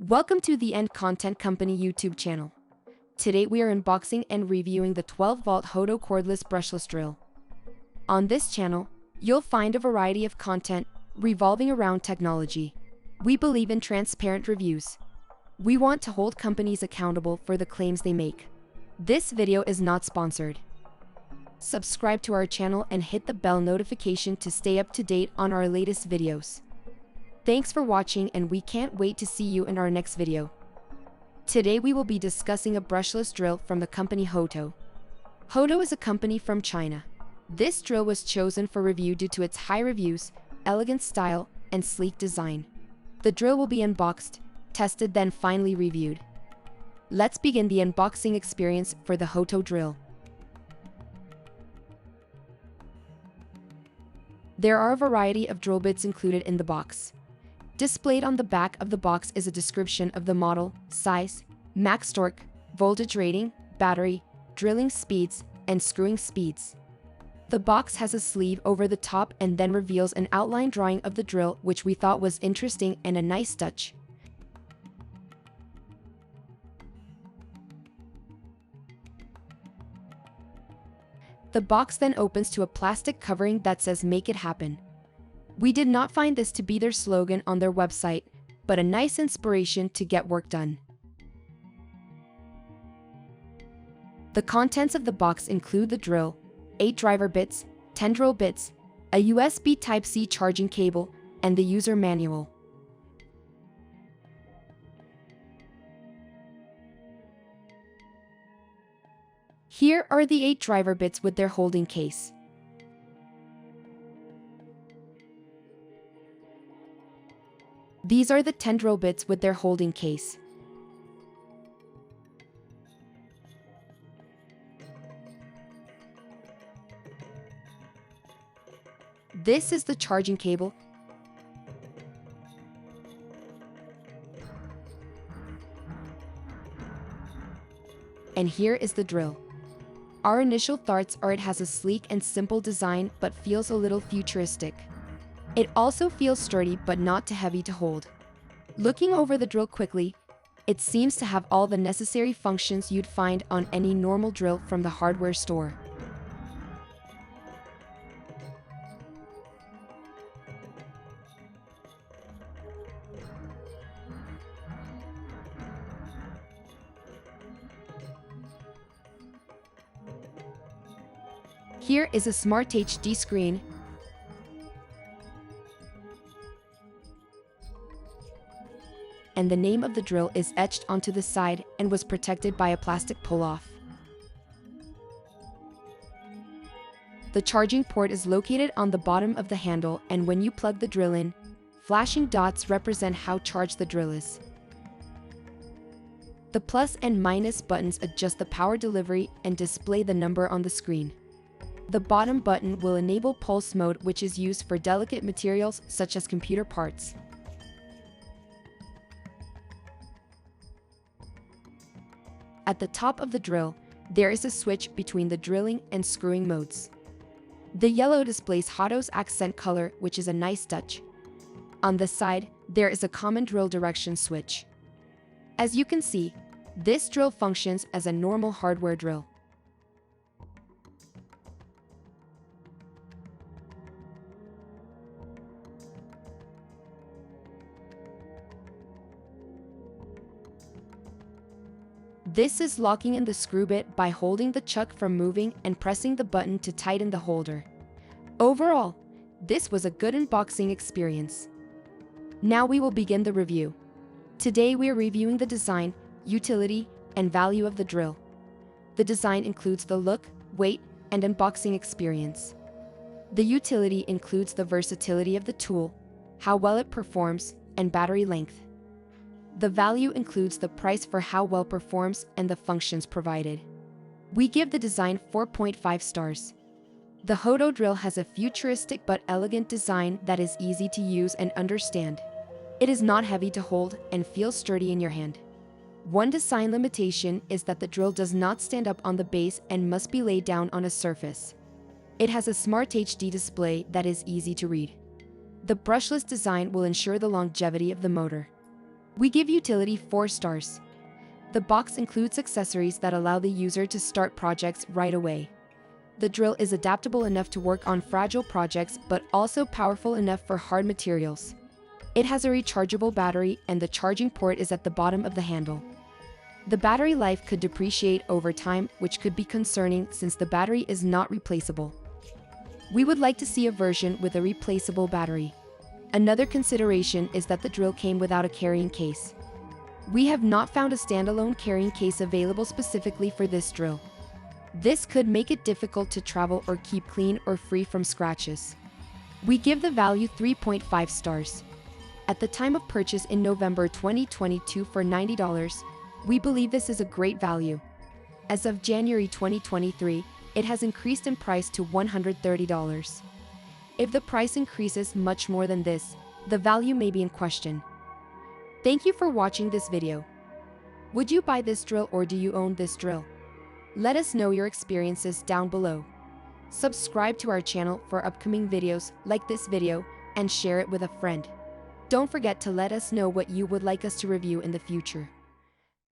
Welcome to the End Content Company YouTube channel. Today we are unboxing and reviewing the 12V HOTO cordless brushless drill. On this channel, you'll find a variety of content revolving around technology. We believe in transparent reviews. We want to hold companies accountable for the claims they make. This video is not sponsored. Subscribe to our channel and hit the bell notification to stay up to date on our latest videos. Thanks for watching, and we can't wait to see you in our next video. Today we will be discussing a brushless drill from the company HOTO. HOTO is a company from China. This drill was chosen for review due to its high reviews, elegant style, and sleek design. The drill will be unboxed, tested, then finally reviewed. Let's begin the unboxing experience for the HOTO drill. There are a variety of drill bits included in the box. Displayed on the back of the box is a description of the model, size, max torque, voltage rating, battery, drilling speeds, and screwing speeds. The box has a sleeve over the top and then reveals an outline drawing of the drill, which we thought was interesting and a nice touch. The box then opens to a plastic covering that says "Make it happen." We did not find this to be their slogan on their website, but a nice inspiration to get work done. The contents of the box include the drill, 8 driver bits, 10 drill bits, a USB Type-C charging cable, and the user manual. Here are the 8 driver bits with their holding case. These are the 10 drill bits with their holding case. This is the charging cable. And here is the drill. Our initial thoughts are it has a sleek and simple design but feels a little futuristic. It also feels sturdy but not too heavy to hold. Looking over the drill quickly, it seems to have all the necessary functions you'd find on any normal drill from the hardware store. Here is a smart HD screen, and the name of the drill is etched onto the side and was protected by a plastic pull-off. The charging port is located on the bottom of the handle, and when you plug the drill in, flashing dots represent how charged the drill is. The plus and minus buttons adjust the power delivery and display the number on the screen. The bottom button will enable pulse mode, which is used for delicate materials such as computer parts. At the top of the drill, there is a switch between the drilling and screwing modes. The yellow displays HOTO's accent color, which is a nice touch. On the side, there is a common drill direction switch. As you can see, this drill functions as a normal hardware drill. This is locking in the screw bit by holding the chuck from moving and pressing the button to tighten the holder. Overall, this was a good unboxing experience. Now we will begin the review. Today we are reviewing the design, utility, and value of the drill. The design includes the look, weight, and unboxing experience. The utility includes the versatility of the tool, how well it performs, and battery length. The value includes the price for how well performs and the functions provided. We give the design 4.5 stars. The HOTO drill has a futuristic but elegant design that is easy to use and understand. It is not heavy to hold and feels sturdy in your hand. One design limitation is that the drill does not stand up on the base and must be laid down on a surface. It has a smart HD display that is easy to read. The brushless design will ensure the longevity of the motor. We give utility 4 stars. The box includes accessories that allow the user to start projects right away. The drill is adaptable enough to work on fragile projects but also powerful enough for hard materials. It has a rechargeable battery and the charging port is at the bottom of the handle. The battery life could depreciate over time, which could be concerning since the battery is not replaceable. We would like to see a version with a replaceable battery. Another consideration is that the drill came without a carrying case. We have not found a standalone carrying case available specifically for this drill. This could make it difficult to travel or keep clean or free from scratches. We give the value 3.5 stars. At the time of purchase in November 2022 for $90, we believe this is a great value. As of January 2023, it has increased in price to $130. If the price increases much more than this, the value may be in question. Thank you for watching this video. Would you buy this drill or do you own this drill? Let us know your experiences down below. Subscribe to our channel for upcoming videos like this video and share it with a friend. Don't forget to let us know what you would like us to review in the future.